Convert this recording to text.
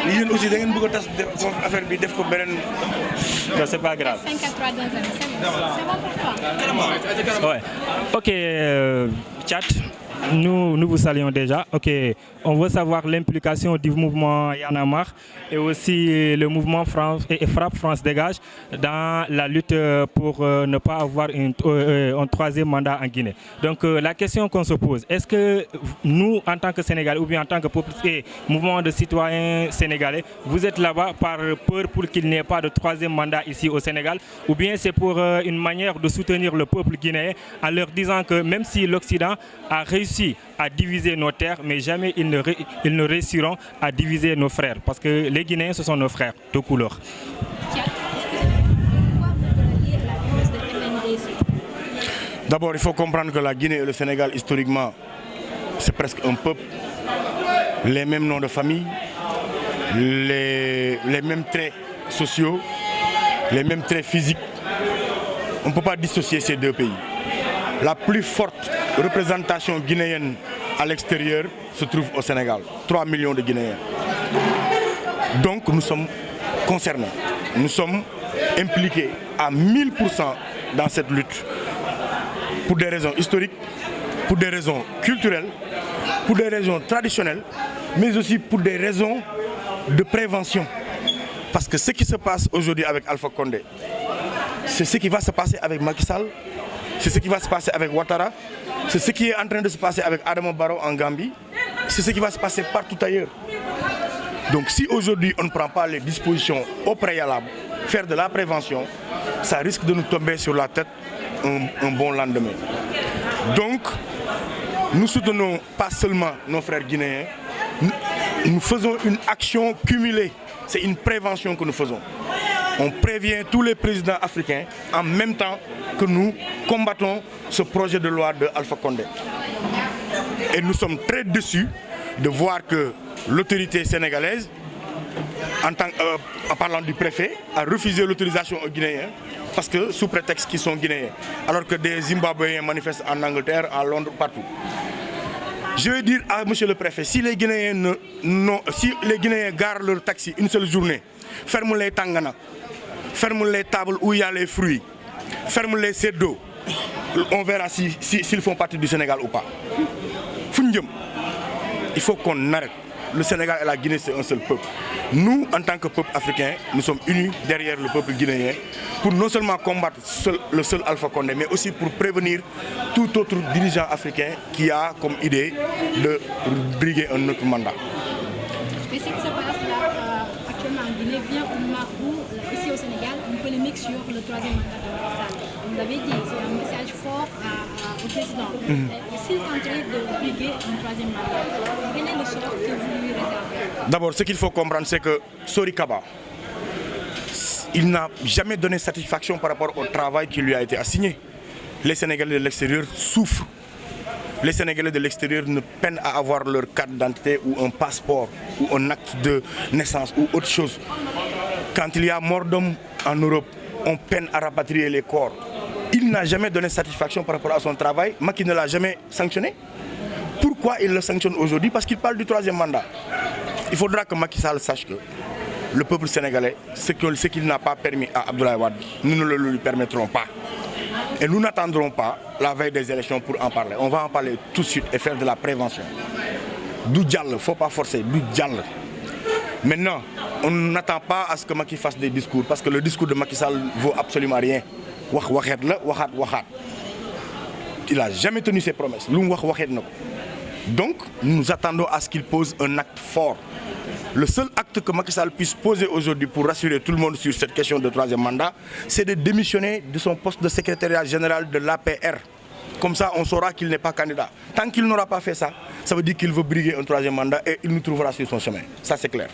yéen aussi da ngeen bëgg a tas affaire bi def ko beneen. Non, c'est pas grave. 5 à 3 dans un c'est bon pour toi. Ouais. Ok, Tchad, nous vous saluons déjà. Ok, on veut savoir l'implication du mouvement Y en a marre et aussi le mouvement Frappe France Dégage dans la lutte pour ne pas avoir un troisième mandat en Guinée. Donc la question qu'on se pose, est-ce que nous, en tant que Sénégalais ou bien en tant que peuple et mouvement de citoyens sénégalais, vous êtes là-bas par peur pour qu'il n'y ait pas de troisième mandat ici au Sénégal, ou bien c'est pour une manière de soutenir le peuple guinéen en leur disant que même si l'Occident a réussi à diviser nos terres, mais jamais ils ne réussiront à diviser nos frères, parce que les Guinéens, ce sont nos frères de couleur. D'abord, il faut comprendre que la Guinée et le Sénégal, historiquement, c'est presque un peuple. Les mêmes noms de famille, les mêmes traits sociaux, les mêmes traits physiques. On ne peut pas dissocier ces deux pays. La plus forte représentation guinéenne à l'extérieur se trouve au Sénégal. 3 millions de Guinéens. Donc nous sommes concernés. Nous sommes impliqués à 1000% dans cette lutte. Pour des raisons historiques, pour des raisons culturelles, pour des raisons traditionnelles, mais aussi pour des raisons de prévention. Parce que ce qui se passe aujourd'hui avec Alpha Condé, c'est ce qui va se passer avec Macky Sall, c'est ce qui va se passer avec Ouattara, c'est ce qui est en train de se passer avec Adama Barrow en Gambie, c'est ce qui va se passer partout ailleurs. Donc si aujourd'hui on ne prend pas les dispositions au préalable, faire de la prévention, ça risque de nous tomber sur la tête un bon lendemain. Donc nous soutenons pas seulement nos frères guinéens, nous faisons une action cumulée, c'est une prévention que nous faisons. On prévient tous les présidents africains en même temps que nous combattons ce projet de loi de Alpha Condé. Et nous sommes très déçus de voir que l'autorité sénégalaise, en parlant du préfet, a refusé l'autorisation aux Guinéens parce que sous prétexte qu'ils sont Guinéens, alors que des Zimbabwéens manifestent en Angleterre, à Londres, partout. Je vais dire à monsieur le préfet, si les Guinéens, garent leur taxi une seule journée, ferment les tangana, ferment les tables où il y a les fruits, ferment les secs d'eau, on verra s'ils font partie du Sénégal ou pas. Il faut qu'on arrête. Le Sénégal et la Guinée, c'est un seul peuple. Nous, en tant que peuple africain, nous sommes unis derrière le peuple guinéen pour non seulement combattre le seul Alpha Condé, mais aussi pour prévenir tout autre dirigeant africain qui a comme idée de briguer un autre mandat. Mais ce qui se passe là, actuellement en Guinée vient au moment où, ici au Sénégal, une polémique sur le troisième mandat de Macky Sall. Vous l'avez dit, c'est un message fort au président. S'il tentait de briguer un troisième mandat, quel est le sort que vous lui réservez? D'abord, ce qu'il faut comprendre, c'est que Sori Kaba, il n'a jamais donné satisfaction par rapport au travail qui lui a été assigné. Les Sénégalais de l'extérieur souffrent. Les Sénégalais de l'extérieur ne peinent à avoir leur carte d'identité ou un passeport ou un acte de naissance ou autre chose. Quand il y a mort d'homme en Europe, on peine à rapatrier les corps. Il n'a jamais donné satisfaction par rapport à son travail. Macky ne l'a jamais sanctionné. Pourquoi il le sanctionne aujourd'hui? Parce qu'il parle du troisième mandat. Il faudra que Macky Sall sache que le peuple sénégalais, ce qu'il n'a pas permis à Abdoulaye Wade, nous ne le lui permettrons pas. Et nous n'attendrons pas la veille des élections pour en parler. On va en parler tout de suite et faire de la prévention. Du diable, il ne faut pas forcer, du diable. Maintenant, on n'attend pas à ce que Macky fasse des discours, parce que le discours de Macky Sall ne vaut absolument rien. Il n'a jamais tenu ses promesses. Donc, nous attendons à ce qu'il pose un acte fort. Le seul acte que Macky Sall puisse poser aujourd'hui pour rassurer tout le monde sur cette question de troisième mandat, c'est de démissionner de son poste de secrétariat général de l'APR. Comme ça, on saura qu'il n'est pas candidat. Tant qu'il n'aura pas fait ça, ça veut dire qu'il veut briguer un troisième mandat et il nous trouvera sur son chemin. Ça, c'est clair.